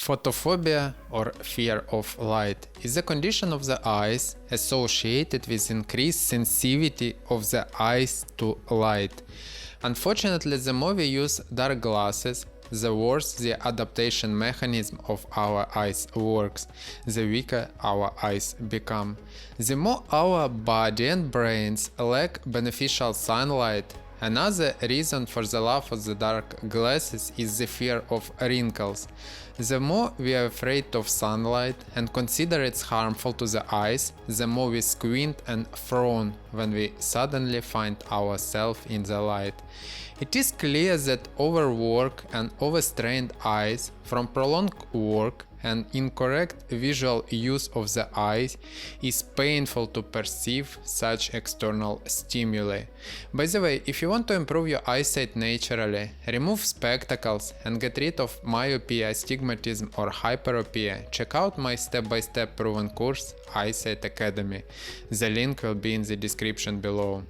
Photophobia, or fear of light, is a condition of the eyes associated with increased sensitivity of the eyes to light. Unfortunately, the more we use dark glasses, the worse the adaptation mechanism of our eyes works, the weaker our eyes become. The more our body and brains lack beneficial sunlight. Another reason for the love of the dark glasses is the fear of wrinkles. The more we are afraid of sunlight and consider it's harmful to the eyes, the more we squint and frown when we suddenly find ourselves in the light. It is clear that overwork and overstrained eyes from prolonged work and incorrect visual use of the eyes is painful to perceive such external stimuli. By the way, if you want to improve your eyesight naturally, remove spectacles and get rid of myopia, astigmatism or hyperopia, check out my step-by-step proven course EYESIGHT Academy. The link will be in the description below.